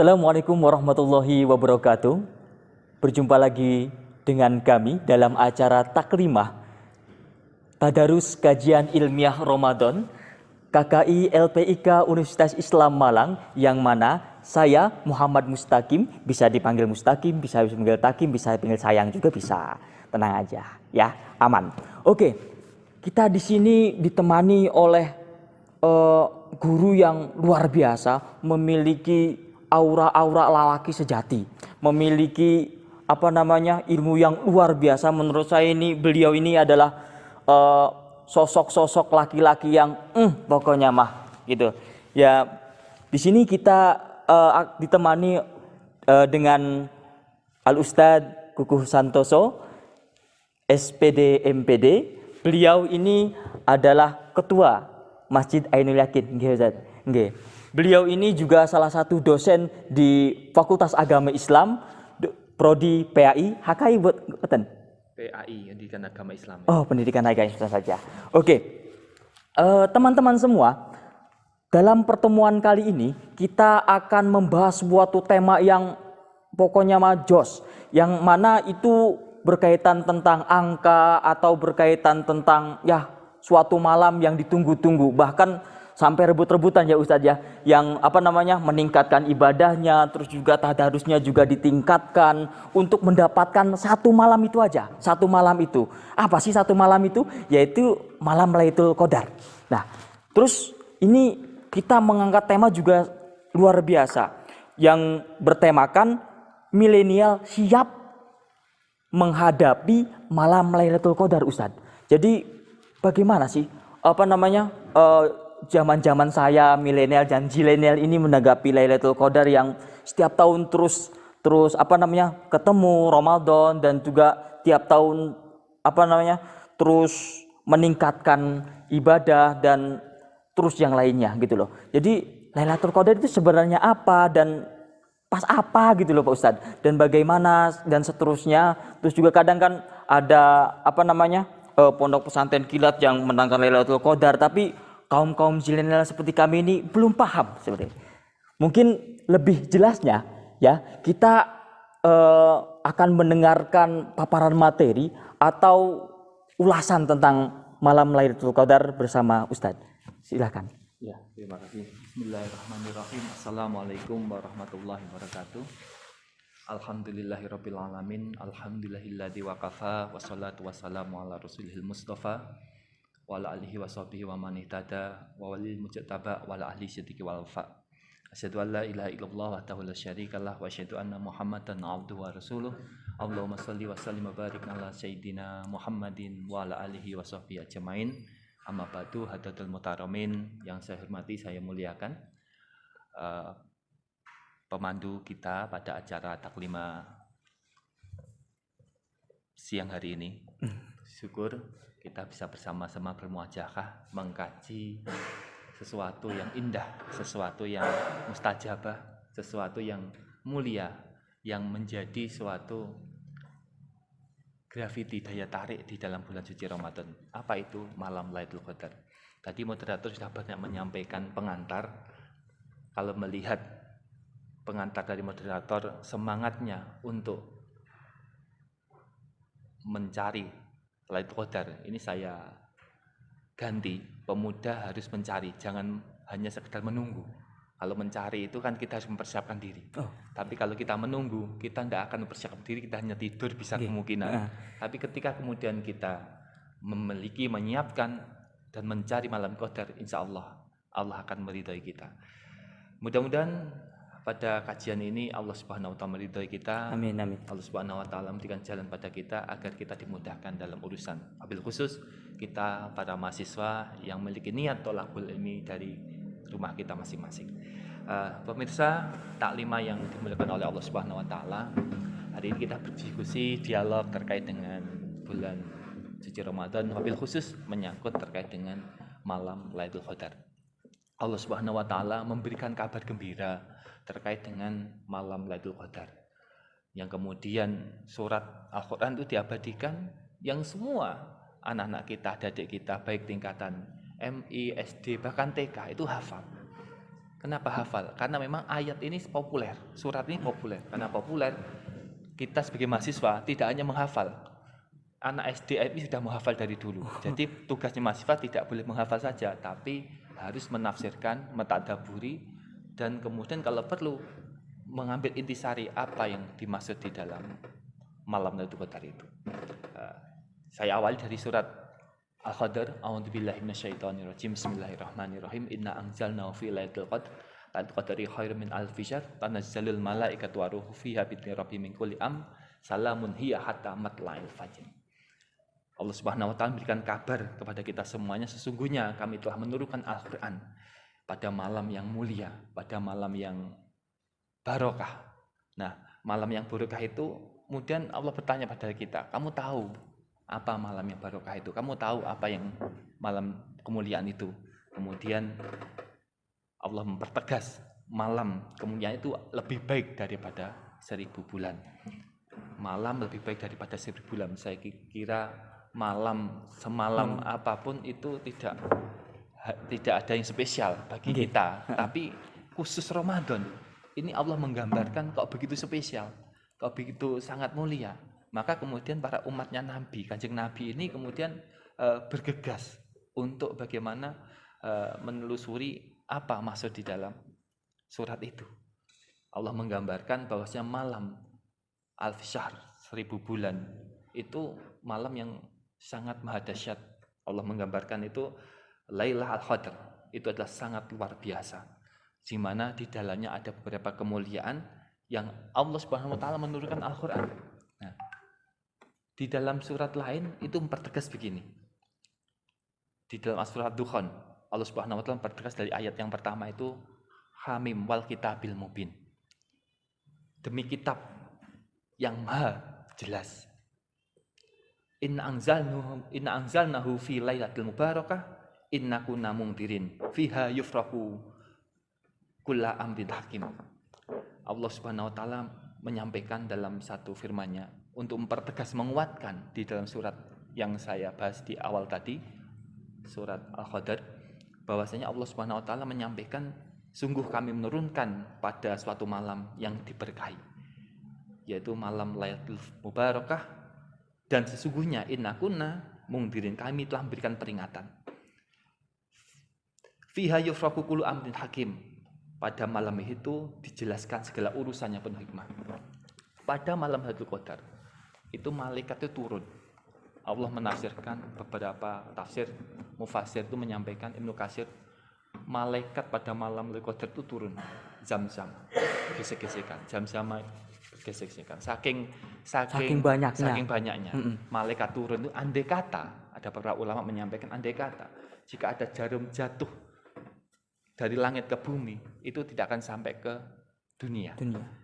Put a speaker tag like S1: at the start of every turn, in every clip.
S1: Assalamualaikum warahmatullahi wabarakatuh. Berjumpa lagi dengan kami dalam acara Taklimah Tadarus Kajian Ilmiah Ramadan KKI LPIK Universitas Islam Malang, yang mana saya Muhammad Mustaqim, bisa dipanggil Mustaqim, bisa dipanggil Takim, bisa dipanggil sayang juga bisa. Tenang aja ya, aman. Oke, kita di sini ditemani oleh guru yang luar biasa, memiliki aura-aura lelaki sejati, memiliki ilmu yang luar biasa. Menurut saya beliau ini adalah sosok-sosok laki-laki yang pokoknya mah gitu. Ya, di sini kita ditemani dengan Al Ustadz Kukuh Santoso, SPD MPD. Beliau ini adalah ketua Masjid Ainul Yakin, nggih Ustaz. Nggih. Beliau ini juga salah satu dosen di Fakultas Agama Islam, prodi PAI, HKI boten?
S2: PAI, Pendidikan Agama Islam.
S1: Oh, Pendidikan Agama Islam saja. Oke. Teman-teman semua, dalam pertemuan kali ini kita akan membahas suatu tema yang pokoknya majos, yang mana itu berkaitan tentang angka atau berkaitan tentang suatu malam yang ditunggu-tunggu, bahkan sampai rebut-rebutan ya Ustadz ya, yang meningkatkan ibadahnya, terus juga tadarusnya juga ditingkatkan untuk mendapatkan satu malam itu aja. Satu malam itu, apa sih satu malam itu? Yaitu malam Lailatul Qadar. Nah, terus ini kita mengangkat tema juga luar biasa, yang bertemakan milenial siap menghadapi malam Lailatul Qadar, Ustadz. Jadi bagaimana sih zaman-zaman saya milenial dan zilenial ini menanggapi Lailatul Qadar yang setiap tahun terus ketemu Ramadan, dan juga tiap tahun terus meningkatkan ibadah dan terus yang lainnya gitu loh. Jadi Lailatul Qadar itu sebenarnya apa dan pas apa gitu loh Pak Ustadz, dan bagaimana dan seterusnya. Terus juga kadang kan ada pondok pesantren kilat yang menangkan Lailatul Qadar, tapi kaum zilenial seperti kami ini belum paham sebenarnya. Mungkin lebih jelasnya ya, kita akan mendengarkan paparan materi atau ulasan tentang malam Lailatul Qadar bersama Ustadz. Silakan.
S2: Ya, terima kasih. Bismillahirrahmanirrahim. Assalamualaikum warahmatullahi wabarakatuh. Alhamdulillahirabbil alamin. Alhamdulillahilladzi waqafa wassalatu wassalamu ala rasulihil mustafa wa ala alihi washabihi wa man ihtada wa walil mujtaba wa ala ahli siddiqi wal wafa. Asyhadu an la ilaha illallah wahdahu la syarikalah wa asyhadu anna Muhammadan abduhu wa rasuluh. Allahumma shalli wa sallim wa barik ala sayyidina Muhammadin wa ala alihi washabihi ajmain. Amma ba'du, hadatul mutaramin yang saya hormati, saya muliakan, pemandu kita pada acara Taklimah siang hari ini. Syukur kita bisa bersama-sama bermuajahah mengkaji sesuatu yang indah, sesuatu yang mustajabah, sesuatu yang mulia, yang menjadi suatu graviti, daya tarik di dalam bulan suci Ramadan. Apa itu malam Lailatul Qadar? Tadi moderator sudah banyak menyampaikan pengantar. Kalau melihat pengantar dari moderator, semangatnya untuk mencari Lailatul Qadar, ini saya ganti, pemuda harus mencari, jangan hanya sekedar menunggu. Kalau mencari itu kan kita harus mempersiapkan diri. Tapi kalau kita menunggu, kita tidak akan mempersiapkan diri, kita hanya tidur bisa kemungkinan. Tapi ketika kemudian kita menyiapkan dan mencari malam Qadar, insya Allah akan meridhai kita. Mudah-mudahan pada kajian ini Allah Subhanahu wa taala meridhai kita.
S1: Amin, amin.
S2: Allah Subhanahu wa taala memberikan jalan pada kita agar kita dimudahkan dalam urusan. Wabil khusus kita para mahasiswa yang memiliki niat thalabul ilmi dari rumah kita masing-masing. Pemirsa Taklimah yang dimuliakan oleh Allah Subhanahu wa taala, hari ini kita berdiskusi dialog terkait dengan bulan suci Ramadan, wabil khusus menyangkut terkait dengan malam Lailatul Qadar. Allah Subhanahu wa taala memberikan kabar gembira terkait dengan malam Lailatul Qadar, yang kemudian surat Al-Qur'an itu diabadikan, yang semua anak-anak kita, adik kita baik tingkatan MI, SD, bahkan TK itu hafal. Kenapa hafal? Karena memang ayat ini populer, surat ini populer. Karena populer, kita sebagai mahasiswa tidak hanya menghafal. Anak SD ini sudah menghafal dari dulu. Jadi tugasnya mahasiswa tidak boleh menghafal saja, tapi harus menafsirkan, mentadaburi, dan kemudian kalau perlu mengambil intisari apa yang dimaksud di dalam malam Lailatul Qadar itu. Saya awali dari surat Al-Qadr. A'udzubillahi minasyaitonirrajim. Bismillahirrahmanirrahim. Inna anzalnahu fi lailatul qadr. Lailatul qadri khairun min alfi syahr. Tanazzalul malaikatu wa ruhu fiha bi'izni rabbihim min kulli amr. Salamun hiya hatta matla'il fajr. Allah Subhanahu wa taala memberikan kabar kepada kita semuanya, sesungguhnya kami telah menurunkan Al-Qur'an pada malam yang mulia, pada malam yang barokah. Nah, malam yang barokah itu kemudian Allah bertanya pada kita, kamu tahu apa malam yang barokah itu? Kamu tahu apa yang malam kemuliaan itu? Kemudian Allah mempertegas malam kemuliaan itu lebih baik daripada 1000 bulan. Malam lebih baik daripada 1000 bulan. Saya kira malam semalam apapun itu tidak ada yang spesial bagi kita. Tapi khusus Ramadan ini Allah menggambarkan kok begitu spesial, kok begitu sangat mulia. Maka kemudian para umatnya Nabi, Kanjeng Nabi ini kemudian bergegas untuk bagaimana menelusuri apa maksud di dalam surat itu. Allah menggambarkan bahwasanya malam alfi syahr, 1000 bulan itu malam yang sangat maha dahsyat. Allah menggambarkan itu Lailatul Qadar, itu adalah sangat luar biasa, di mana di dalamnya ada beberapa kemuliaan yang Allah Subhanahu wa taala menurunkan Al-Qur'an. Nah, di dalam surat lain itu mempertegas begini. Di dalam surat Dukhan, Allah Subhanahu wa taala mempertegas dari ayat yang pertama itu Hamim wal kitabil mubin. Demi kitab yang maha jelas. Inna anzalnahu fi lailatul mubarakah inna kunna mungdirin fiha yufraku kulla amrin hakim. Allah Subhanahu wa taala menyampaikan dalam satu firman-Nya untuk mempertegas, menguatkan di dalam surat yang saya bahas di awal tadi, surat Al-Qadr, bahwasanya Allah Subhanahu wa taala menyampaikan sungguh kami menurunkan pada suatu malam yang diberkahi, yaitu malam Lailatul Mubarakah, dan sesungguhnya inna kunna mungdirin, kami telah memberikan peringatan. Fiha yufraku kullu amrin hakim, pada malam itu dijelaskan segala urusannya penuh hikmah. Pada malam Lailatul Qadar itu malaikat itu turun. Allah menafsirkan beberapa tafsir, mufassir itu menyampaikan, Ibnu Katsir, malaikat pada malam Lailatul Qadar itu turun zam-zam, gesek-gesekan, zam-zam gesek-gesekan. Saking banyaknya malaikat turun itu, andai kata, ada para ulama menyampaikan andai kata jika ada jarum jatuh dari langit ke bumi itu tidak akan sampai ke dunia.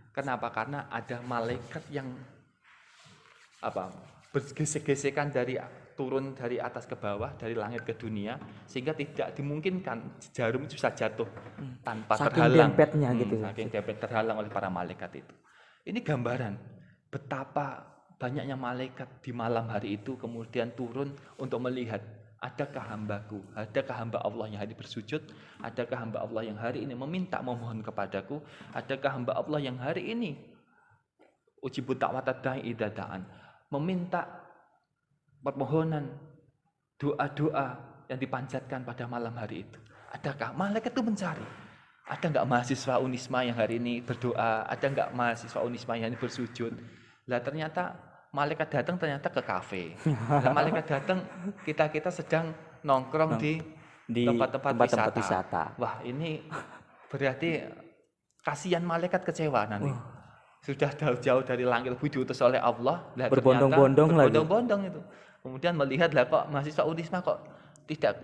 S2: Kenapa? Karena ada malaikat yang bergesek-gesekan turun dari atas ke bawah, dari langit ke dunia, sehingga tidak dimungkinkan jarum itu bisa jatuh tanpa terhalang. Saking dempet terhalang oleh para malaikat itu. Ini gambaran betapa banyaknya malaikat di malam hari itu kemudian turun untuk melihat, adakah hambaku, adakah hamba Allah yang hari bersujud, adakah hamba Allah yang hari ini memohon kepadaku, adakah hamba Allah yang hari ini ujibu da'watad da'i idza da'an, meminta permohonan, doa-doa yang dipanjatkan pada malam hari itu. Adakah malaikat itu mencari? Ada enggak mahasiswa Unisma yang hari ini berdoa? Ada enggak mahasiswa Unisma yang hari ini bersujud? Lah ternyata malaikat datang ternyata ke kafe. Nah, malaikat datang kita sedang nongkrong di tempat-tempat wisata. Wah, ini berarti kasihan malaikat kecewa nanti. Sudah jauh-jauh dari langit diutus oleh Allah, berbondong-bondong itu. Kemudian melihat lah kok mahasiswa Unisma kok tidak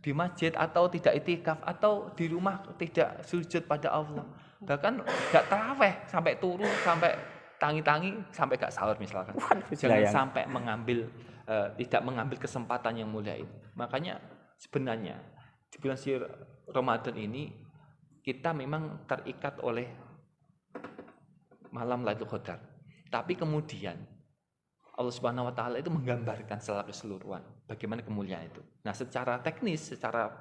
S2: di masjid atau tidak itikaf atau di rumah tidak sujud pada Allah. Bahkan enggak tarawih sampai turun, sampai tangi-tangi, sampai gak sahur misalkan. Jangan sampai tidak mengambil kesempatan yang mulia itu. Makanya sebenarnya di bulan suci Ramadan ini kita memang terikat oleh malam Lailatul Qadar. Tapi kemudian Allah Subhanahu wa taala itu menggambarkan secara keseluruhan bagaimana kemuliaan itu. Nah, secara teknis, secara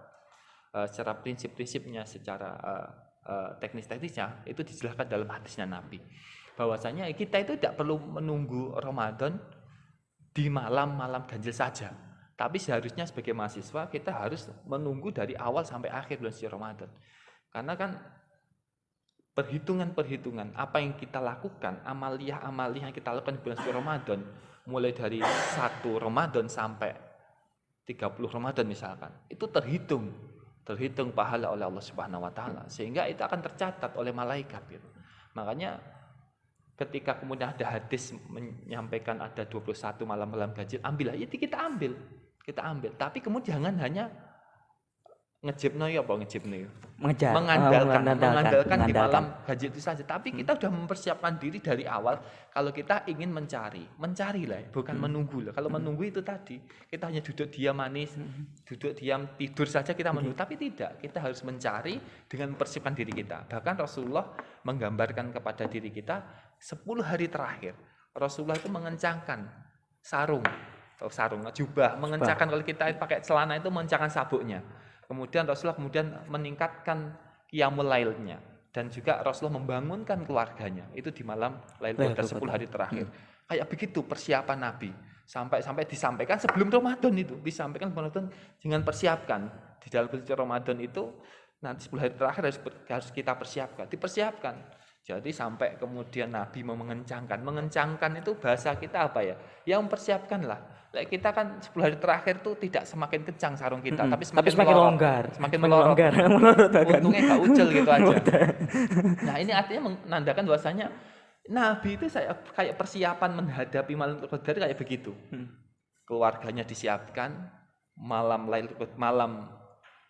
S2: prinsip-prinsipnya, secara teknis-teknisnya itu dijelaskan dalam hadisnya Nabi. Bahwasanya kita itu tidak perlu menunggu Ramadan di malam-malam ganjil saja. Tapi seharusnya sebagai mahasiswa kita harus menunggu dari awal sampai akhir bulan suci Ramadan. Karena kan perhitungan-perhitungan apa yang kita lakukan, amaliyah-amaliyah yang kita lakukan di bulan suci Ramadan, mulai dari 1 Ramadan sampai 30 Ramadan misalkan, itu terhitung pahala oleh Allah Subhanahu wa taala, sehingga itu akan tercatat oleh malaikat gitu. Makanya ketika kemudian ada hadis menyampaikan ada 21 malam-malam ganjil, ambillah, itu kita ambil. Tapi kemudian jangan hanya mengandalkan di malam ganjil itu saja. Tapi kita sudah mempersiapkan diri dari awal. Kalau kita ingin mencari lah, bukan menunggu lah. Kalau menunggu itu tadi kita hanya duduk diam manis, duduk diam tidur saja kita menunggu. Tapi tidak, kita harus mencari dengan mempersiapkan diri kita. Bahkan Rasulullah menggambarkan kepada diri kita 10 hari terakhir. Rasulullah itu mengencangkan sarung, jubah, mengencangkan kalau kita pakai celana itu mengencangkan sabuknya. Kemudian Rasulullah meningkatkan qiyamul lailnya, dan juga Rasulullah membangunkan keluarganya itu di malam Lailatul Qadar 10 hari terakhir. Kayak begitu persiapan Nabi. Sampai disampaikan sebelum Ramadan itu, disampaikan Ramadan dengan persiapkan. Di dalam bulan Ramadan itu nanti 10 hari terakhir harus kita dipersiapkan. Jadi sampai kemudian Nabi mengencangkan itu bahasa kita apa ya? Yang mempersiapkanlah. Kita kan 10 hari terakhir itu tidak semakin kencang sarung kita, tapi semakin longgar. Semakin melorot. Untungnya gak ucel gitu aja. Nah, ini artinya menandakan bahwasanya Nabi itu kayak persiapan menghadapi malam Qadar kayak begitu. Keluarganya disiapkan, malam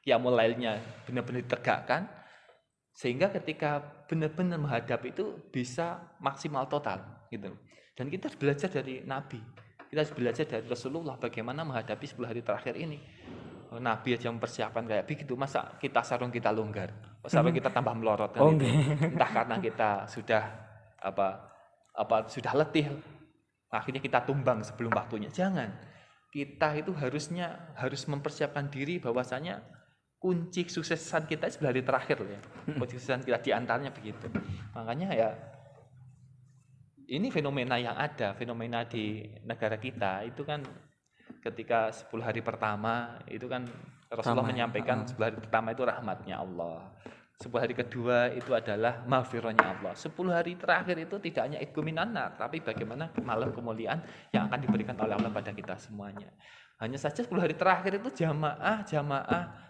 S2: qiyamul lailnya benar-benar ditegakkan, sehingga ketika benar-benar menghadapi itu bisa maksimal total gitu. Dan kita harus belajar dari Nabi. Kita harus belajar dari Rasulullah bagaimana menghadapi 10 hari terakhir ini. Nabi aja mempersiapkan kayak begitu, masa sarung kita longgar, sarung kita tambah melorot kan gitu. Entah karena kita sudah sudah letih, akhirnya kita tumbang sebelum waktunya. Jangan. Kita itu harus mempersiapkan diri bahwasanya kunci kesuksesan kita 10 hari terakhir ya. Kunci kesuksesan kita diantaranya begitu. Makanya ya ini fenomena di negara kita itu kan ketika 10 hari pertama itu kan Rasulullah menyampaikan 10 hari pertama itu rahmatnya Allah. 10 hari kedua itu adalah maghfirahnya Allah. 10 hari terakhir itu tidak hanya itqu minan nar, tapi bagaimana malam kemuliaan yang akan diberikan oleh Allah pada kita semuanya. Hanya saja 10 hari terakhir itu jamaah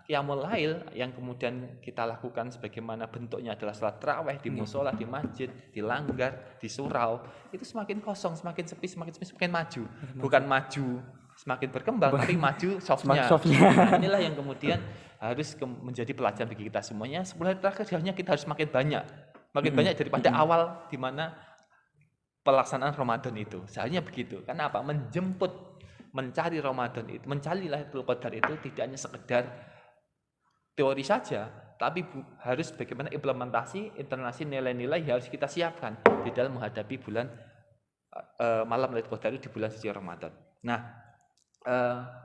S2: qiyamul lail yang kemudian kita lakukan sebagaimana bentuknya adalah salat tarawih di mushola, di masjid, di langgar, di surau. Itu semakin kosong, semakin sepi, semakin maju. Bukan maju semakin berkembang, tapi maju softnya. Nah, inilah yang kemudian harus menjadi pelajaran bagi kita semuanya. 10 hari terakhir seharusnya kita harus makin banyak daripada awal di mana pelaksanaan Ramadan itu. Seharusnya begitu. Karena apa? Mencari Ramadan itu, mencari Lailatul Qadar itu tidak hanya sekedar teori saja, tapi harus bagaimana implementasi internasi nilai-nilai yang harus kita siapkan di dalam menghadapi bulan malam Lailatul Qadar di bulan suci Ramadan. Nah,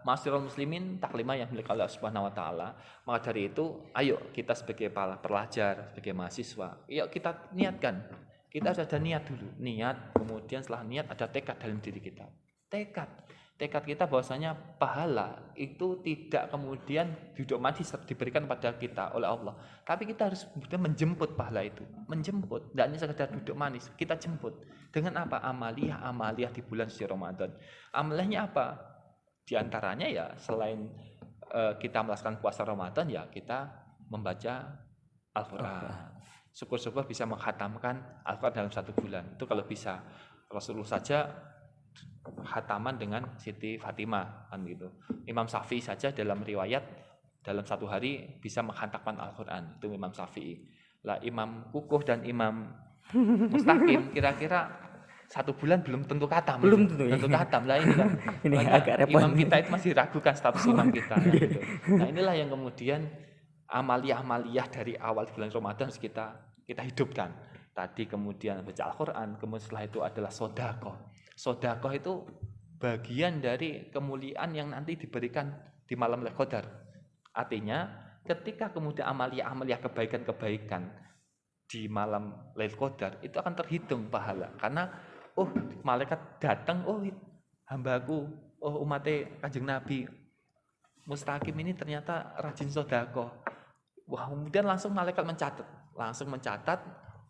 S2: Ma'asyiral muslimin taklimah yang dimiliki Allah Subhanahu wa taala, maka dari itu ayo kita sebagai para pelajar, sebagai mahasiswa, yuk kita niatkan. Kita harus ada niat dulu. Niat, kemudian setelah niat ada tekad dalam diri kita. Tekad kita bahwasanya pahala itu tidak kemudian duduk manis diberikan pada kita oleh Allah, tapi kita harus kemudian menjemput pahala itu, tidak hanya sekedar duduk manis, kita jemput dengan apa? Amaliyah di bulan suci Ramadan. Amaliyahnya apa? Di antaranya ya selain kita melaksanakan puasa Ramadan ya kita membaca Al-Quran. Syukur-syukur bisa menghatamkan Al-Quran dalam 1 bulan. Itu kalau bisa. Rasulullah saja khataman dengan Siti Fatimah kan gitu. Imam Syafi'i saja dalam riwayat dalam 1 hari bisa menghatamkan Al-Quran. Itu Imam Syafi'i. Lah Imam Kukuh dan Imam Mustaqim kira-kira 1 bulan belum tentu khatam. Tentu khatam lah ini kan.
S1: Ini agak repot.
S2: Imam kita itu masih ragukan status imam kita kan, gitu. Nah, inilah yang kemudian amaliyah dari awal bulan Ramadan harus kita hidupkan. Tadi kemudian baca Al-Quran, kemudian setelah itu adalah sedekah. Sedekah itu bagian dari kemuliaan yang nanti diberikan di malam Lailatul Qadar. Artinya ketika kemudian amaliyah kebaikan-kebaikan di malam Lailatul Qadar itu akan terhitung pahala, karena malaikat datang, hambaku, umatnya Kanjeng Nabi Mustaqim ini ternyata rajin sedekah. Wah, kemudian langsung malaikat mencatat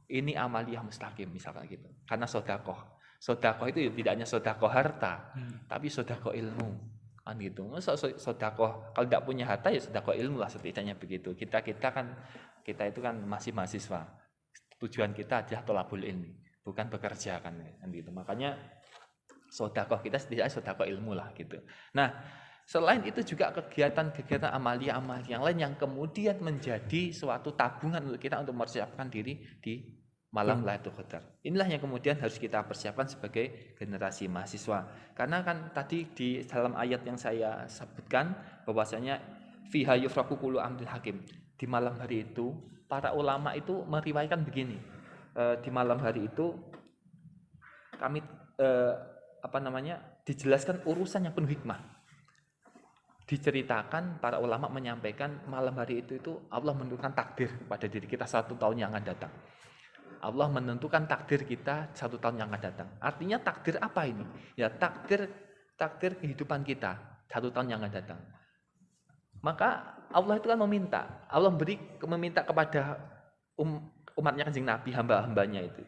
S2: ini amaliyah Mustaqim misalkan gitu. Karena sedekah. Sedekah itu tidak hanya sedekah harta, tapi sedekah ilmu. Kan gitu. Sedekah kalau tidak punya harta ya sedekah ilmu lah, setidaknya begitu. Kita itu kan masih mahasiswa. Tujuan kita adalah thalabul ilmi, bukan bekerja kan gitu. Makanya sedekah kita setidaknya sedekah ilmu lah gitu. Nah, selain itu juga kegiatan-kegiatan amalia yang lain yang kemudian menjadi suatu tabungan untuk kita untuk mempersiapkan diri di malam Lailatul Qadar. Inilah yang kemudian harus kita persiapkan sebagai generasi mahasiswa. Karena kan tadi di dalam ayat yang saya sebutkan bahwasanya fiha yufraqu kullu amrin hakim. Di malam hari itu para ulama itu meriwayatkan begini. Di malam hari itu kami dijelaskan urusan yang penuh hikmah. Diceritakan para ulama menyampaikan malam hari itu Allah menentukan takdir pada diri kita 1 tahun yang akan datang. Allah menentukan takdir kita 1 tahun yang akan datang. Artinya takdir apa ini? Ya takdir kehidupan kita 1 tahun yang akan datang. Maka Allah itu kan meminta. Allah meminta kepada umatnya Kanjeng Nabi, hamba-hambanya itu.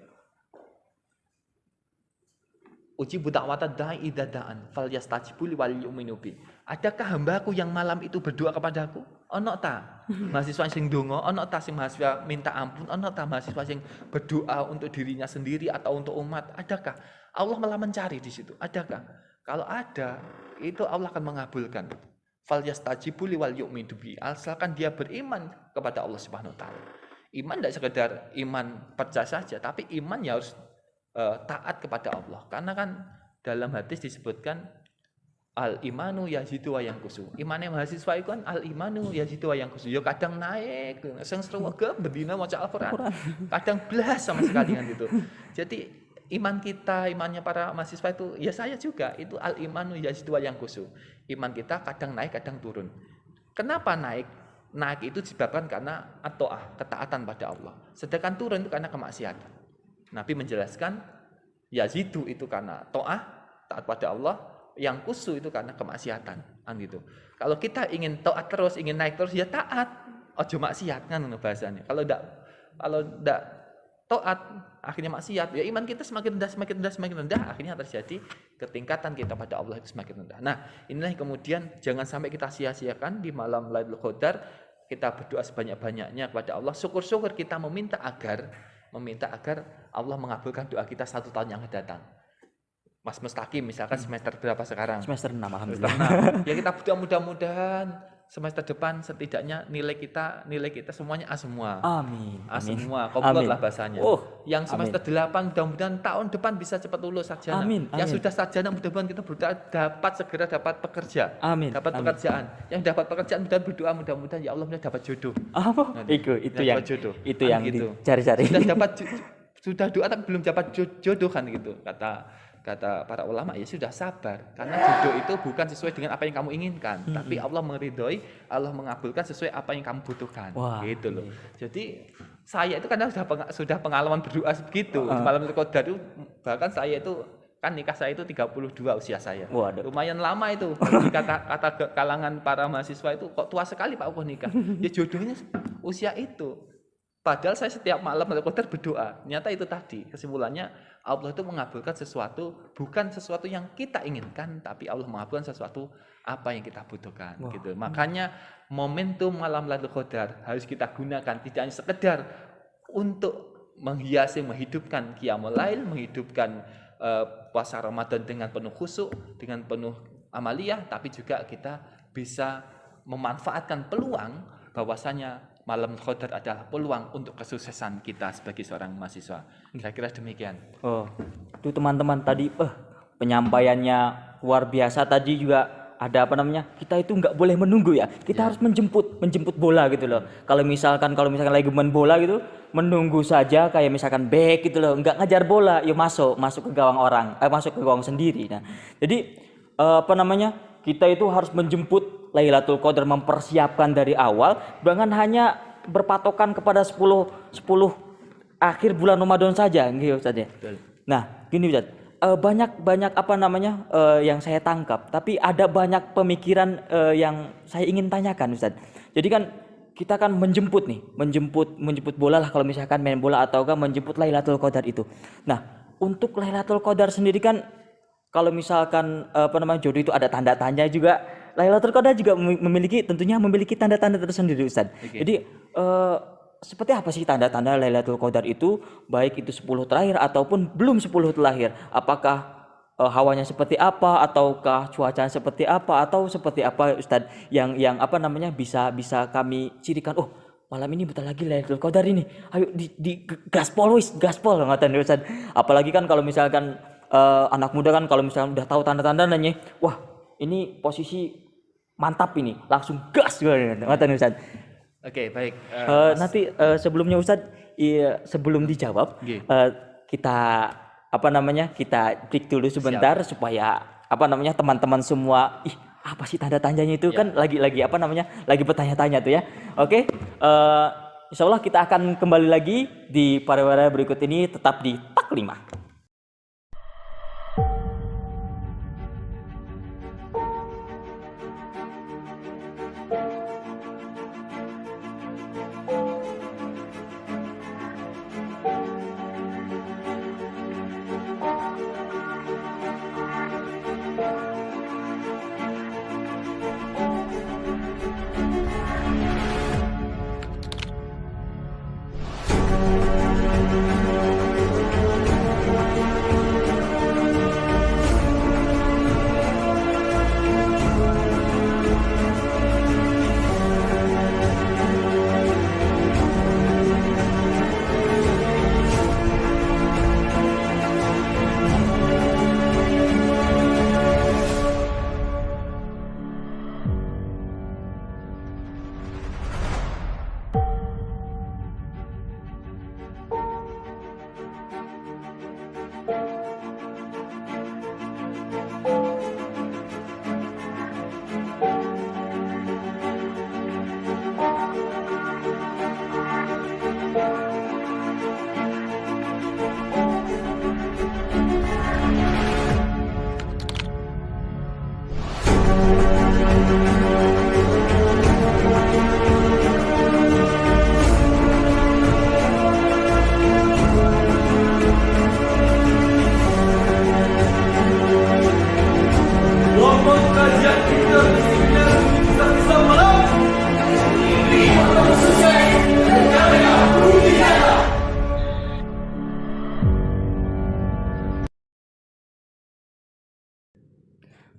S2: Ujibu da'watad da'i idza da'an falyastajibu li wal yu'minu bi. Adakah hambaku yang malam itu berdoa kepadaku? Ono ta mahasiswa sing donga, ono ta sing mahasiswa minta ampun, ono ta mahasiswa sing berdoa untuk dirinya sendiri atau untuk umat? Adakah? Allah malah mencari di situ. Adakah? Kalau ada, itu Allah akan mengabulkan. Falyastajibu li wal yu'minu bi. Asalkan dia beriman kepada Allah Subhanahu wa taala. Iman tidak sekedar iman percaya saja, tapi iman ya harus taat kepada Allah. Karena kan dalam hadis disebutkan al-imanu yazidu wa yanqusu. Imane mahasiswa itu kan al-imanu yazidu wa yanqusu. Ya kadang naik, sing srewege bendina maca Al-Qur'an. Kadang blas sama sekali kan itu. Jadi iman kita, imannya para mahasiswa itu, ya saya juga, itu al-imanu yazidu wa yanqusu. Iman kita kadang naik, kadang turun. Kenapa naik? Naik itu disebabkan karena at-ta'ah, ketaatan pada Allah. Sedangkan turun itu karena kemaksiatan. Nabi menjelaskan yazidu itu karena ta'ah, taat pada Allah, yang kusu itu karena kemaksiatan, kan gitu. Kalau kita ingin taat terus, ingin naik terus, ya taat, ojo maksiat kan bahasanya. Kalau ndak taat, akhirnya maksiat, ya iman kita semakin rendah, akhirnya terjadi ketingkatan kita pada Allah itu semakin rendah. Nah, inilah yang kemudian jangan sampai kita sia-siakan di malam Lailatul Qadar. Kita berdoa sebanyak-banyaknya kepada Allah. Syukur-syukur kita meminta agar Allah mengabulkan doa kita 1 tahun yang akan datang. Mas Mustaqim misalkan semester berapa sekarang?
S1: Semester 6 alhamdulillah.
S2: Ya kita berdoa mudah-mudahan semester depan setidaknya nilai kita semuanya A semua.
S1: Amin.
S2: A semua, komplit lah bahasanya. Yang semester 8 mudah-mudahan tahun depan bisa cepat lulus sarjana.
S1: Amin.
S2: Yang sudah sarjana mudah-mudahan kita berdoa segera dapat pekerja.
S1: Amin.
S2: Dapat pekerjaan. Yang dapat pekerjaan mudah-mudahan berdoa mudah-mudahan ya Allah dapat jodoh.
S1: Itu yang
S2: gitu.
S1: Cari-cari.
S2: Sudah doa tapi belum dapat jodoh kan gitu. Kata para ulama, ya sudah sabar, karena jodoh itu bukan sesuai dengan apa yang kamu inginkan, tapi Allah meridhoi, Allah mengabulkan sesuai apa yang kamu butuhkan. Gitu loh. Jadi saya itu kadang sudah pengalaman berdoa begitu. Malam Lailatul Qadar itu bahkan saya itu kan nikah saya itu 32 usia saya. Lumayan lama itu. Kata kalangan para mahasiswa itu kok tua sekali Pak kok nikah. Ya jodohnya usia itu. Padahal saya setiap malam Lailatul Qadar berdoa. Ternyata itu tadi kesimpulannya, Allah itu mengabulkan sesuatu, bukan sesuatu yang kita inginkan, tapi Allah mengabulkan sesuatu apa yang kita butuhkan. Gitu. Makanya momentum malam Lailatul Qadar harus kita gunakan, tidak hanya sekedar untuk menghiasi, menghidupkan qiyamul lail, menghidupkan puasa Ramadan dengan penuh khusyuk, dengan penuh amaliyah, tapi juga kita bisa memanfaatkan peluang bahwasanya malam Qadar adalah peluang untuk kesuksesan kita sebagai seorang mahasiswa. Saya kira demikian.
S1: Itu teman-teman tadi penyampaiannya luar biasa. Tadi juga ada kita itu nggak boleh menunggu ya. Kita harus menjemput bola gitu loh. Kalau misalkan lagi main bola gitu, menunggu saja kayak misalkan back gitu loh, nggak ngajar bola, yuk masuk ke gawang orang, masuk ke gawang sendiri. Nah, jadi kita itu harus menjemput Lailatul Qadar, mempersiapkan dari awal, jangan hanya berpatokan kepada 10 akhir bulan Ramadan saja, gitu Ustaz ya.
S2: Betul.
S1: Nah, gini Ustaz, banyak apa namanya yang saya tangkap, tapi ada banyak pemikiran yang saya ingin tanyakan Ustaz. Jadi kan kita kan menjemput bola lah kalau misalkan main bola ataukah menjemput Lailatul Qadar itu. Nah, untuk Lailatul Qadar sendiri kan kalau misalkan jodoh itu ada tanda tanya juga. Lailatul Qadar juga tentunya memiliki tanda-tanda tersendiri Ustaz.
S2: Oke.
S1: Jadi seperti apa sih tanda-tanda Lailatul Qadar itu, baik itu 10 terakhir ataupun belum 10 terakhir? Apakah hawanya seperti apa, ataukah cuacanya seperti apa, atau seperti apa Ustaz yang bisa kami cirikan, oh malam ini bentar lagi Lailatul Qadar ini, ayo di gaspol ngatain Ustaz. Apalagi kan kalau misalkan anak muda kan kalau misalkan udah tahu tanda-tandanya, wah ini posisi mantap ini, langsung gas ngatain Ustaz.
S2: Oke, baik.
S1: Nanti sebelumnya Ustaz, sebelum dijawab,
S2: Nggih.
S1: kita kita break dulu sebentar.
S2: Siap.
S1: Supaya teman-teman semua, apa sih tanda tanyanya itu, kan lagi lagi bertanya-tanya tuh ya. Oke, insya Allah kita akan kembali lagi di pariwara berikut ini, tetap di Tak 5.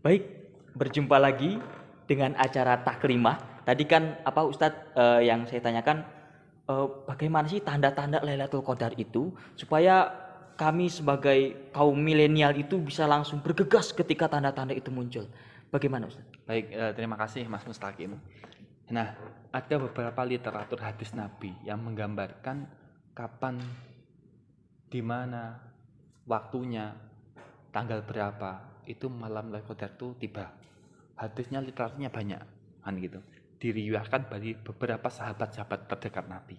S1: Baik, berjumpa lagi dengan acara Tak 5. Tadi kan Ustadz, yang saya tanyakan, bagaimana sih tanda-tanda Lailatul Qadar itu supaya kami sebagai kaum milenial itu bisa langsung bergegas ketika tanda-tanda itu muncul. Bagaimana Ustaz?
S2: Baik, terima kasih Mas Mustaqim. Nah, ada beberapa literatur hadis Nabi yang menggambarkan kapan, di mana, waktunya, tanggal berapa itu malam Lailatul Qadar itu tiba. Hadisnya, literaturnya banyak, kan gitu. Diriwayatkan dari beberapa sahabat-sahabat terdekat Nabi.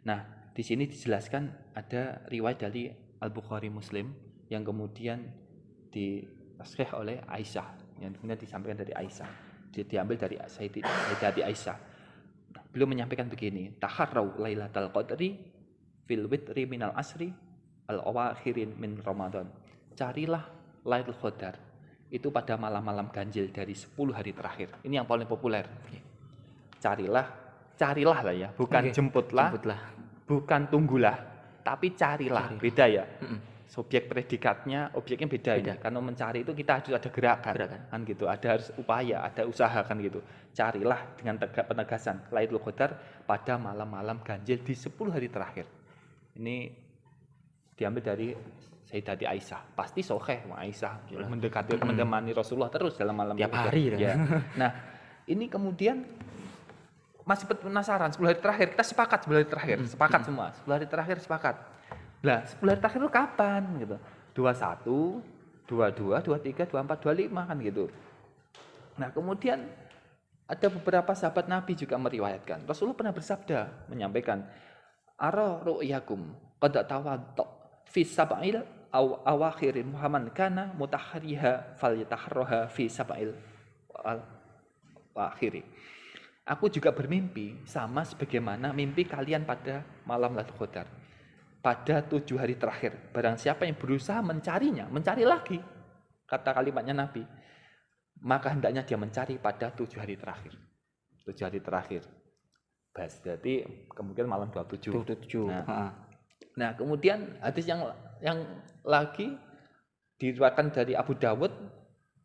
S2: Nah, di sini dijelaskan ada riwayat dari Al-Bukhari Muslim yang kemudian ditaskhih oleh Aisyah, yang kemudian disampaikan dari Aisyah. Diambil dari Sayyidah Aisyah. Beliau menyampaikan begini, taharrau Lailatul Qadri fil witri minal asri al-awakhirin min Ramadan. Carilah Lailatul Qadar itu pada malam-malam ganjil dari 10 hari terakhir. Ini yang paling populer. Carilah lah ya, bukan jemputlah, bukan tunggulah, tapi carilah. Beda ya. Subjek predikatnya, objeknya beda. Ya. Karena mencari itu kita harus ada gerakan. Kan gitu. Ada harus upaya, ada usaha kan gitu. Carilah dengan penegasan Lailatul Qadar pada malam-malam ganjil di 10 hari terakhir. Ini diambil dari Sayyidah Aisyah. Pasti sahih Aisyah mendekati menemani Rasulullah terus dalam malam
S1: tiap hari
S2: ya. Nah, ini kemudian masih penasaran 10 hari terakhir, kita sepakat 10 hari terakhir, sepakat semua. 10 hari terakhir sepakat. Lah, 10 hari terakhir itu kapan gitu? 21, 22, 23, 24, 25 kan gitu. Nah, kemudian ada beberapa sahabat Nabi juga meriwayatkan. Rasulullah pernah bersabda menyampaikan ara ru'yakum qad tawadda fi sab'il awakhirin Muhammad kana mutahriha falyataharraha fi sab'il akhiri. Aku juga bermimpi sama sebagaimana mimpi kalian pada malam Lailatul Qadar. Pada 7 hari terakhir, barang siapa yang berusaha mencarinya, mencari lagi, kata kalimatnya Nabi, maka hendaknya dia mencari pada 7 hari terakhir. 7 hari terakhir. Berarti kemungkinan malam 27. Nah, kemudian hadis yang lagi diriwayatkan dari Abu Dawud,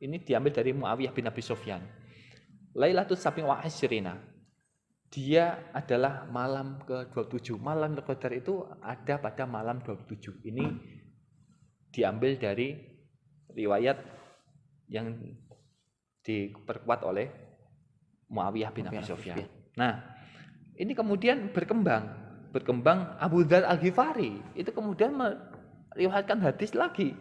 S2: ini diambil dari Muawiyah bin Abi Sufyan. Lailatul Sabi wa Asyrina. Dia adalah malam ke-27. Malam Qadar itu ada pada malam 27. Ini diambil dari riwayat yang diperkuat oleh Muawiyah bin Abi Sufyan. Nah, ini kemudian berkembang Abu Dzar Al-Ghifari. Itu kemudian meriwayatkan hadis lagi.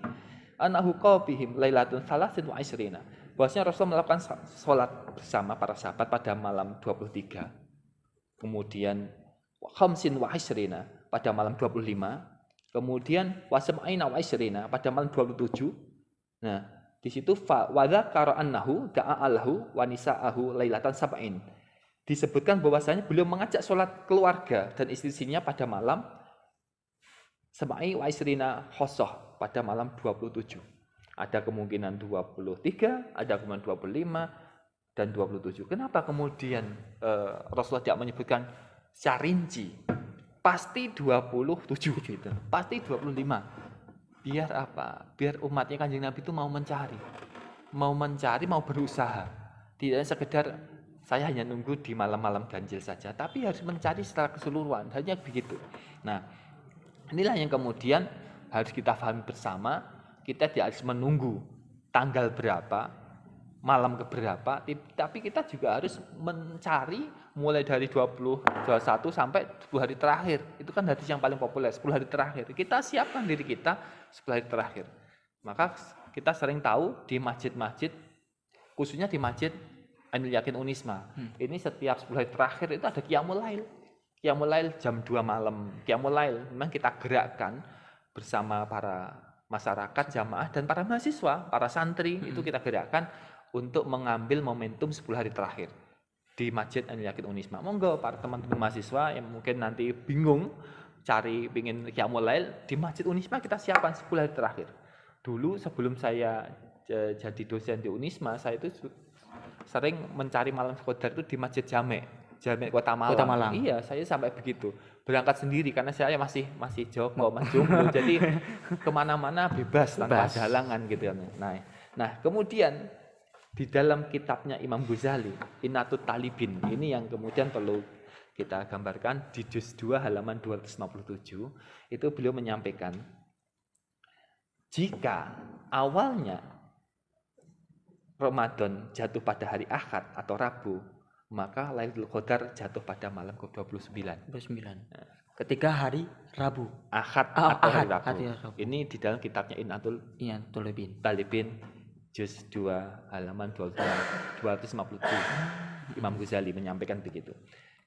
S2: Anahu qabihim lailatun salasin wa asyrina. Bahwasanya Rasulullah melakukan sholat bersama para sahabat pada malam 23. Kemudian khamsin wa asyrina pada malam 25, kemudian wasab'ina wa asyrina pada malam 27. Nah, di situ wa dzakara annahu da'a alahu wa nisa'ahu lailatan sab'in. Disebutkan bahwasanya beliau mengajak sholat keluarga dan istrinya pada malam sab'i wa asyrina khosoh pada malam 27. Ada kemungkinan 23, ada kemungkinan 25 dan 27. Kenapa kemudian Rasulullah tidak menyebutkan secara rinci? Pasti 27 gitu. Pasti 25. Biar apa? Biar umatnya Kanjeng Nabi itu mau mencari, mau berusaha. Tidak sekedar saya hanya nunggu di malam-malam ganjil saja, tapi harus mencari secara keseluruhan. Hanya begitu. Nah, inilah yang kemudian harus kita pahami bersama. Kita tidak harus menunggu tanggal berapa, malam keberapa, tapi kita juga harus mencari mulai dari 20, 21 sampai 10 hari terakhir. Itu kan hadis yang paling populer, 10 hari terakhir. Kita siapkan diri kita 10 hari terakhir. Maka kita sering tahu di masjid-masjid, khususnya di masjid Ainul Yakin Unisma. Ini setiap 10 hari terakhir itu ada Qiyamul Lail. Qiyamul Lail jam 2 malam. Qiyamul Lail memang kita gerakkan bersama para masyarakat, jamaah, dan para mahasiswa, para santri, itu kita gerakkan untuk mengambil momentum 10 hari terakhir di Masjid Ainul Yakin Unisma. Monggo para teman-teman mahasiswa yang mungkin nanti bingung pingin Qiyamul Lail, di Masjid Unisma kita siapkan 10 hari terakhir. Dulu sebelum saya jadi dosen di Unisma, saya itu sering mencari malam Qadar itu di Masjid Jamek Kota Malang. Iya, saya sampai begitu. Berangkat sendiri karena saya masih Joko, Mas Jomblo. Jadi kemana-mana bebas tanpa ada halangan gitu kan. Nah, kemudian di dalam kitabnya Imam Ghazali, Inatut Talibin, ini yang kemudian perlu kita gambarkan di juz 2 halaman 257, itu beliau menyampaikan, jika awalnya Ramadan jatuh pada hari Ahad atau Rabu, maka Lailatul Qadar jatuh pada malam ke-29.
S3: Ketika hari Rabu,
S2: Ahad atau hari Rabu.
S3: Ini
S2: di dalam kitabnya Inatut Talibin juz 2 halaman 257. Imam Ghazali menyampaikan begitu.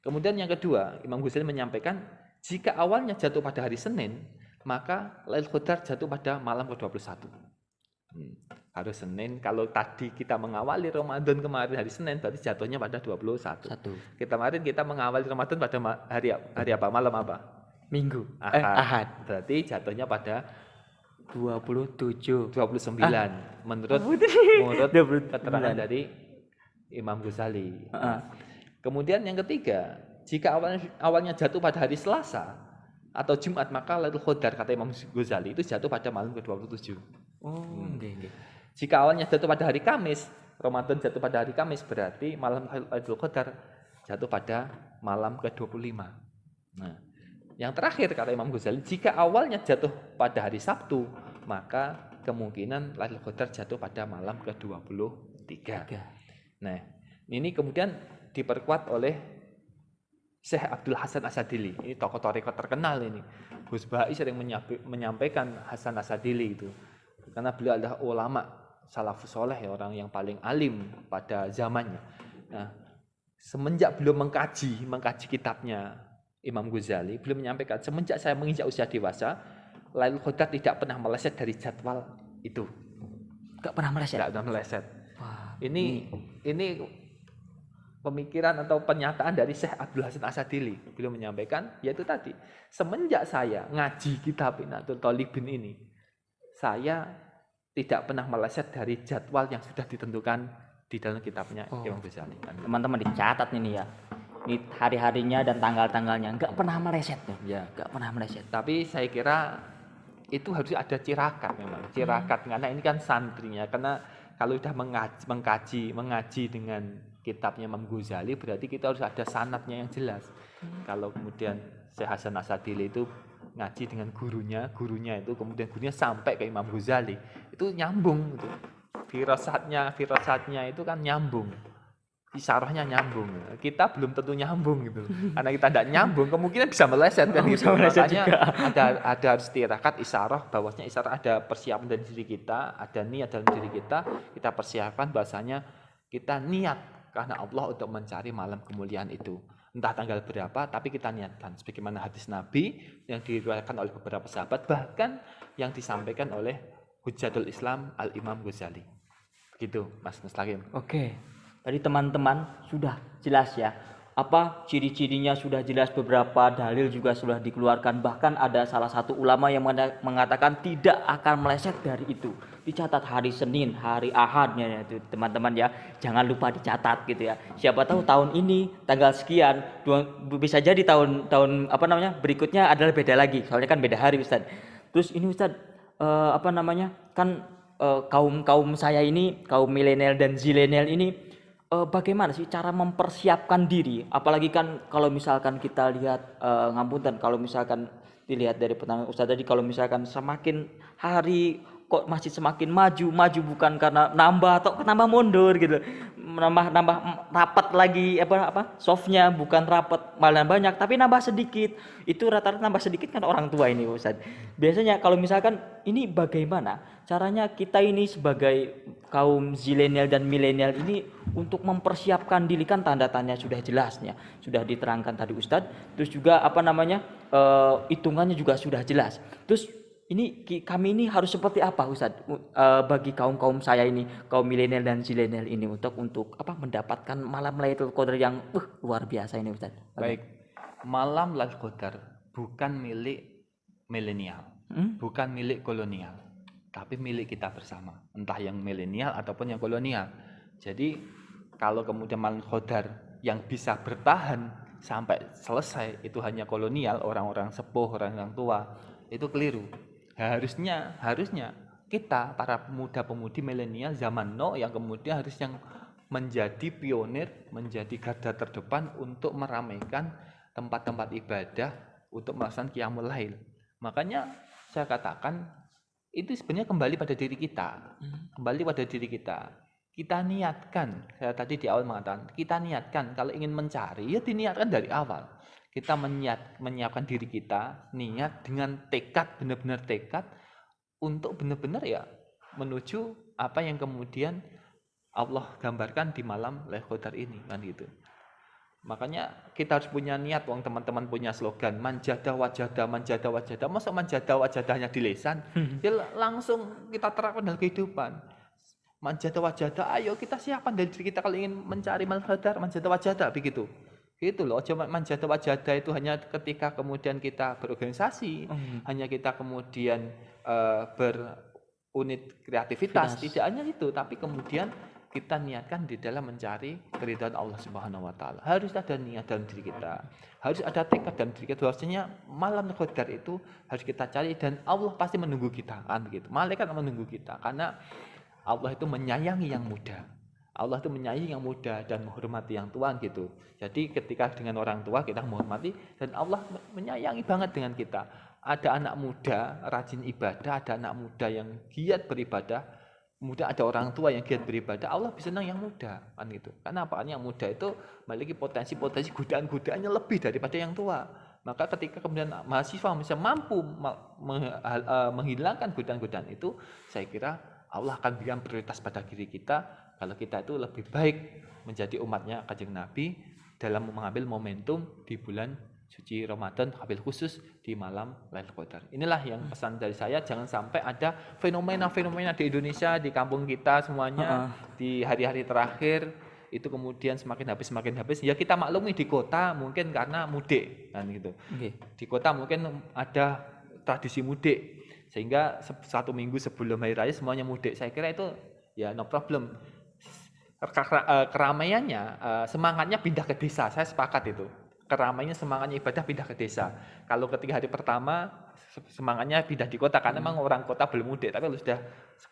S2: Kemudian yang kedua, Imam Ghazali menyampaikan jika awalnya jatuh pada hari Senin, maka Lailatul Qadar jatuh pada malam ke-21. Harus Senin. Kalau tadi kita mengawali Ramadan kemarin hari Senin, berarti jatuhnya pada 21. Kemarin kita mengawali Ramadan pada hari apa? Malam apa?
S3: Minggu.
S2: Ahad. Berarti jatuhnya pada
S3: 29.
S2: Menurut keterangan dari Imam Ghazali. Kemudian yang ketiga, jika awalnya jatuh pada hari Selasa atau Jumat, maka Lailatul Qadar kata Imam Ghazali itu jatuh pada malam ke-27. Jika awalnya jatuh pada hari Kamis, Ramadan jatuh pada hari Kamis, berarti malam Lailatul Qadar jatuh pada malam ke-25. Nah, yang terakhir kata Imam Ghazali, jika awalnya jatuh pada hari Sabtu, maka kemungkinan Lailatul Qadar jatuh pada malam ke-23. Nah, ini kemudian diperkuat oleh Syekh Abdul Hasan Asadili. Ini tokoh tarekat terkenal ini. Gus Ba'i sering menyampaikan Hasan Asadili itu. Karena beliau adalah ulama salafus soleh, orang yang paling alim pada zamannya. Nah, semenjak beliau mengkaji kitabnya Imam Ghazali, beliau menyampaikan semenjak saya menginjak usia dewasa, Lailatul Qadar tidak pernah meleset dari jadwal itu.
S3: Gak pernah meleset.
S2: Tidak pernah meleset.
S3: Wah,
S2: Ini pemikiran atau pernyataan dari Syekh Abdul Hasan Asadili. Beliau menyampaikan, yaitu tadi, semenjak saya ngaji kitab Inatul Thalibin ini, saya tidak pernah meleset dari jadwal yang sudah ditentukan di dalam kitabnya Imam Ghazali.
S1: Teman-teman dicatat ini ya. Ini hari-harinya dan tanggal-tanggalnya nggak pernah meleset nih.
S2: Ya.
S1: Nggak pernah meleset.
S2: Tapi saya kira itu harus ada cirakat memang. Cirakat karena ini kan santrinya. Karena kalau sudah mengaji dengan kitabnya Imam Ghazali, berarti kita harus ada sanadnya yang jelas. Kalau kemudian Syekh Hasan Asadili itu ngaji dengan gurunya itu kemudian gurunya sampai ke Imam Ghazali, itu nyambung gitu. Firasatnya itu kan nyambung. Isyarahnya nyambung. Kita belum tentu nyambung gitu. Karena kita tidak nyambung, kemungkinan bisa meleset kan gitu. Makanya ada harus tirakat isyarah, bahwasanya isyarah ada persiapan dari diri kita, ada niat dalam diri kita persiapkan bahwasanya kita niat karena Allah untuk mencari malam kemuliaan itu. Entah tanggal berapa, tapi kita niatkan. Sebagaimana hadis Nabi yang diriwayatkan oleh beberapa sahabat, bahkan yang disampaikan oleh Hujjatul Islam Al-Imam Ghazali. Begitu, Mas Mustaqim.
S1: Oke. Tadi teman-teman sudah jelas ya. Apa ciri-cirinya sudah jelas, beberapa dalil juga sudah dikeluarkan. Bahkan ada salah satu ulama yang mengatakan tidak akan meleset dari itu. Dicatat hari Senin, hari Ahadnya itu teman-teman ya. Jangan lupa dicatat gitu ya. Siapa tahu tahun ini tanggal sekian, bisa jadi tahun berikutnya adalah beda lagi. Soalnya kan beda hari Ustaz. Terus ini Ustaz kaum saya ini, kaum milenial dan zilenial ini bagaimana sih cara mempersiapkan diri, apalagi kan kalau misalkan kita lihat kalau misalkan dilihat dari pertanyaan Ustaz tadi, kalau misalkan semakin hari kok masih semakin maju bukan karena nambah atau nambah mundur gitu, nambah rapat lagi softnya bukan rapat malah banyak tapi nambah sedikit, itu rata-rata nambah sedikit kan orang tua ini Ustaz. Biasanya kalau misalkan ini bagaimana caranya kita ini sebagai kaum zilenial dan milenial ini untuk mempersiapkan diri, kan tanda tanya sudah jelasnya, sudah diterangkan tadi Ustadz, terus juga hitungannya juga sudah jelas. Terus ini kami ini harus seperti apa Ustadz bagi kaum saya ini, kaum milenial dan zilenial ini untuk mendapatkan malam Lailatul Qadar yang luar biasa ini Ustadz.
S2: Baik, malam Lailatul Qadar bukan milik milenial, bukan milik kolonial, tapi milik kita bersama, entah yang milenial ataupun yang kolonial. Jadi kalau kemudian malam Qadar yang bisa bertahan sampai selesai itu hanya kolonial, orang-orang sepuh, orang-orang tua, itu keliru. Harusnya kita para pemuda-pemudi milenial zaman now yang kemudian harus yang menjadi pionir, menjadi garda terdepan untuk meramaikan tempat-tempat ibadah, untuk melaksanakan qiyamul lail. Makanya saya katakan itu sebenarnya kembali pada diri kita. Kita niatkan, saya tadi di awal mengatakan, kita niatkan kalau ingin mencari ya diniatkan dari awal. Kita menyiapkan diri kita, niat dengan tekad, benar-benar tekad untuk benar-benar ya menuju apa yang kemudian Allah gambarkan di malam Lailatul Qadar ini kan gitu. Makanya kita harus punya niat, teman-teman punya slogan manjada wajadah, masa manjada wajadahnya di lisan, ya langsung kita terapkan dalam kehidupan. Manjada wajadah, ayo kita siapkan dari diri kita kalau ingin mencari malam Qadar, manjada wajadah begitu. Gitu loh, cuma manjada wajadah itu hanya ketika kemudian kita berorganisasi, hanya kita kemudian berunit kreativitas, tidak hanya itu, tapi kemudian kita niatkan di dalam mencari keridhaan Allah Subhanahu wa taala. Harus ada niat dalam diri kita. Harus ada tekad dalam diri kita bahwasanya malam Qadar itu harus kita cari dan Allah pasti menunggu kita kan gitu. Malaikat menunggu kita karena Allah itu menyayangi yang muda. Allah itu menyayangi yang muda dan menghormati yang tua gitu. Jadi ketika dengan orang tua kita menghormati dan Allah menyayangi banget dengan kita. Ada anak muda rajin ibadah, ada anak muda yang giat beribadah, muda ada orang tua yang giat beribadah, Allah bisa senang yang muda kan gitu. Karena apa? Yang muda itu memiliki potensi godaan-godaannya lebih daripada yang tua. Maka ketika kemudian mahasiswa bisa mampu menghilangkan godaan-godaan itu, saya kira Allah akan berikan prioritas pada diri kita. Kalau kita itu lebih baik menjadi umatnya Kanjeng Nabi dalam mengambil momentum di bulan suci Ramadan wabil khusus di malam Lailatul Qadar. Inilah yang pesan dari saya, jangan sampai ada fenomena-fenomena di Indonesia, di kampung kita semuanya di hari-hari terakhir itu kemudian semakin habis. Ya kita maklumi di kota mungkin karena mudik kan gitu. Di kota mungkin ada tradisi mudik sehingga 1 minggu sebelum hari raya semuanya mudik. Saya kira itu ya no problem. Keramaiannya semangatnya pindah ke desa. Saya sepakat itu. Keramaiannya semangatnya ibadah pindah ke desa. Kalau ketika hari pertama semangatnya pindah di kota karena memang orang kota belum mudik, tapi kalau sudah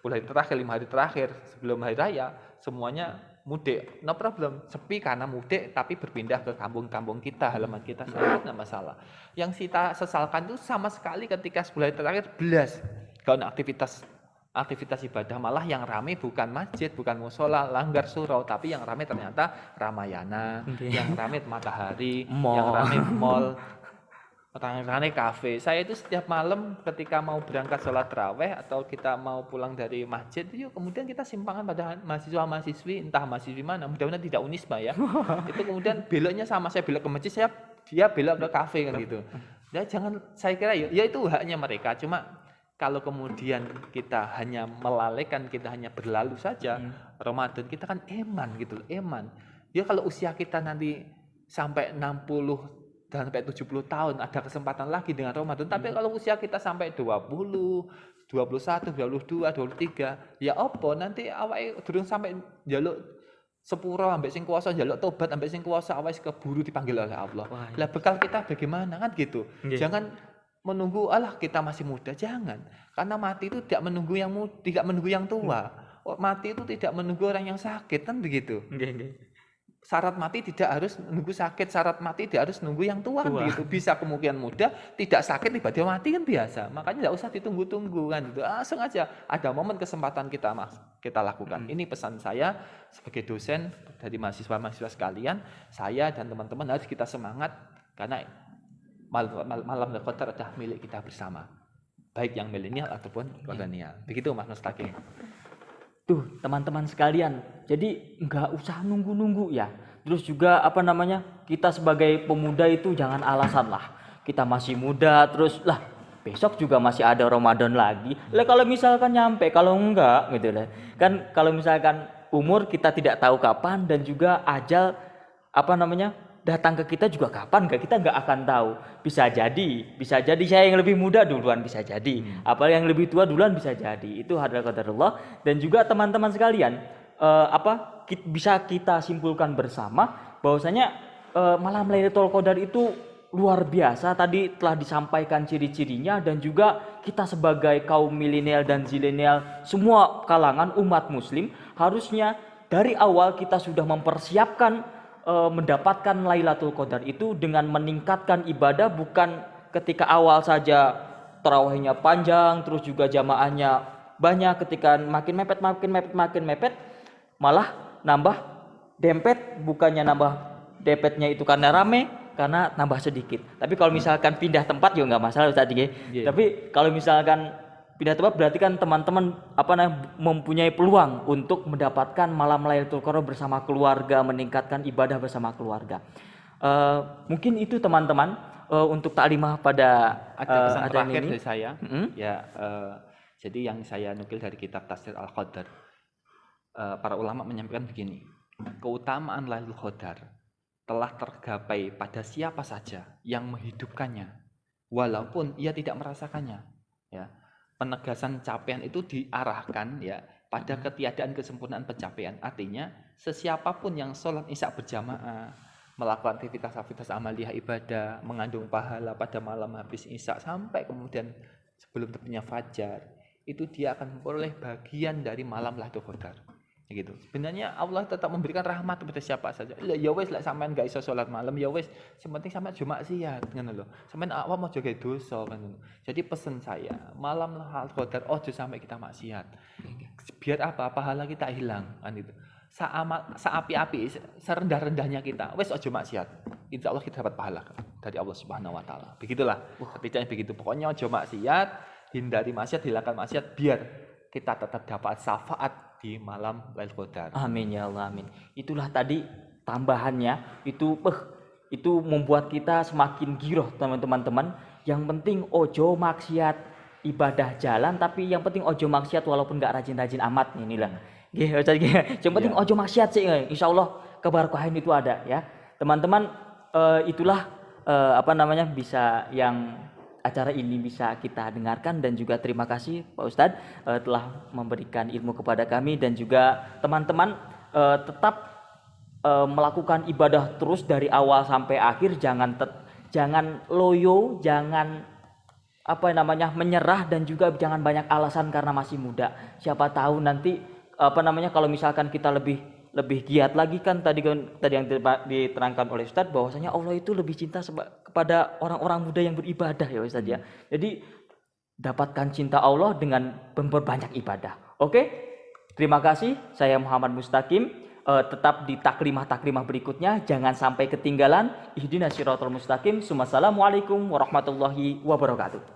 S2: 10 hari terakhir, 5 hari terakhir sebelum hari raya semuanya mudik, no problem, sepi karena mudik tapi berpindah ke kampung-kampung kita, halaman kita, saya tidak masalah. Yang kita sesalkan itu sama sekali ketika 10 hari terakhir belas kalau aktivitas ibadah, malah yang ramai bukan masjid, bukan musola, langgar surau, tapi yang ramai ternyata Ramayana, yang ramai matahari, yang ramai mall, ramai kafe. Saya itu setiap malam ketika mau berangkat sholat taraweh atau kita mau pulang dari masjid, itu kemudian kita simpangan pada mahasiswa-mahasiswi, entah mahasiswi mana, mudah-mudahan tidak Unisba ya. Itu kemudian beloknya sama saya belok ke masjid, dia belok ke kafe kan gitu. Ya jangan, saya kira ya itu haknya mereka, cuma kalau kemudian kita hanya melalaikan, kita hanya berlalu saja, Ramadan kita kan eman gitu, eman. Ya kalau usia kita nanti sampai 60 dan sampai 70 tahun ada kesempatan lagi dengan Ramadan, tapi kalau usia kita sampai 20, 21, 22, 23, ya opo nanti awake durung sampai njaluk sepuro ambek sing kuasa, njaluk tobat ambek sing kuasa, awake keburu dipanggil oleh Allah. Lah bekal kita bagaimana kan gitu. Jangan menunggu kita masih muda, jangan. Karena mati itu tidak menunggu yang tua. Mati itu tidak menunggu orang yang sakit, kan begitu. Syarat mati tidak harus menunggu sakit, syarat mati tidak harus nunggu yang tua. Kan begitu. Bisa kemungkinan muda, tidak sakit tiba-tiba mati kan biasa. Makanya tidak usah ditunggu-tunggu kan gitu. Langsung aja ada momen kesempatan kita lakukan. Ini pesan saya sebagai dosen dari mahasiswa-mahasiswa sekalian, saya dan teman-teman harus kita semangat karena malam Lailatul Qadar adalah milik kita bersama, baik yang milenial ataupun kolonial. Begitu Mas Mustaqim.
S1: Tuh teman-teman sekalian, jadi nggak usah nunggu-nunggu ya. Terus juga kita sebagai pemuda itu jangan alasan lah. Kita masih muda, terus lah besok juga masih ada Ramadan lagi. Lah kalau misalkan nyampe, kalau enggak gitu lah. Kan kalau misalkan umur kita tidak tahu kapan dan juga ajal datang ke kita juga kapan kita nggak akan tahu. Bisa jadi saya yang lebih muda duluan bisa jadi. Apalagi yang lebih tua duluan bisa jadi. Itu adalah qadarullah. Dan juga teman-teman sekalian, bisa kita simpulkan bersama bahwasanya malam Lailatul Qadar itu luar biasa. Tadi telah disampaikan ciri-cirinya dan juga kita sebagai kaum milenial dan zilenial, semua kalangan umat muslim harusnya dari awal kita sudah mempersiapkan mendapatkan Lailatul Qadar itu dengan meningkatkan ibadah, bukan ketika awal saja tarawihnya panjang terus juga jamaahnya banyak, ketika makin mepet malah nambah dempet, bukannya nambah dempetnya itu karena rame, karena nambah sedikit. Tapi kalau misalkan pindah tempat ya nggak masalah tadi. Tapi kalau misalkan pindah tempat berarti kan teman-teman mempunyai peluang untuk mendapatkan malam Lailatul Qadar bersama keluarga, meningkatkan ibadah bersama keluarga. Mungkin itu teman-teman untuk taklimah pada
S2: ada pesan terakhir
S1: ini.
S2: Dari saya. Jadi yang saya nukil dari kitab Tafsir Al-Qadar, para ulama menyampaikan begini, keutamaan Lailatul Qadar telah tergapai pada siapa saja yang menghidupkannya walaupun ia tidak merasakannya, ya. Penegasan capaian itu diarahkan ya pada ketiadaan kesempurnaan pencapaian. Artinya sesiapapun yang sholat isya berjamaah, melakukan aktivitas amaliyah ibadah, mengandung pahala pada malam habis isya sampai kemudian sebelum terbitnya fajar, itu dia akan memperoleh bagian dari malam Lailatul Qadar. Gitu. Sebenarnya Allah tetap memberikan rahmat kepada siapa saja. Ya wes lah sampean gak iso salat malam, ya wes, sementing sampean cuma maksiat ngono lho. Sampean awak mau jaga dosa kan ngono. Jadi pesan saya, malam Lailatul Qadar ojo sampai kita maksiat. Biar apa? Pahala kita hilang kan itu. Saapi-api, serendah-rendahnya kita, wes ojo maksiat. Insya Allah kita dapat pahala dari Allah Subhanahu wa taala. Begitulah. Kebijakannya begitu. Pokoknya ojo maksiat, hindari maksiat, hilangkan maksiat biar kita tetap dapat syafaat di malam Lailatul Qadar.
S1: Amin ya Allah, amin. Itulah tadi tambahannya itu Itu membuat kita semakin giroh teman-teman. Yang penting ojo maksiat, ibadah jalan, tapi yang penting ojo maksiat walaupun nggak rajin-rajin amat inilah. Nggih, Ustaz nggih. Yang penting ojo maksiat sih, insyaallah keberkahan itu ada ya. Teman-teman, itulah bisa yang acara ini bisa kita dengarkan, dan juga terima kasih Pak Ustadz telah memberikan ilmu kepada kami, dan juga teman-teman tetap melakukan ibadah terus dari awal sampai akhir, jangan loyo, jangan menyerah, dan juga jangan banyak alasan karena masih muda. Siapa tahu nanti kalau misalkan kita lebih giat lagi kan tadi yang diterangkan oleh Ustadz bahwasanya Allah itu lebih cinta kepada orang-orang muda yang beribadah ya Ustadz ya. Jadi dapatkan cinta Allah dengan memperbanyak ibadah. Oke? Terima kasih. Saya Muhammad Mustaqim. Tetap di taklimah berikutnya, jangan sampai ketinggalan. Ihdinas siratal mustaqim. Assalamualaikum warahmatullahi wabarakatuh.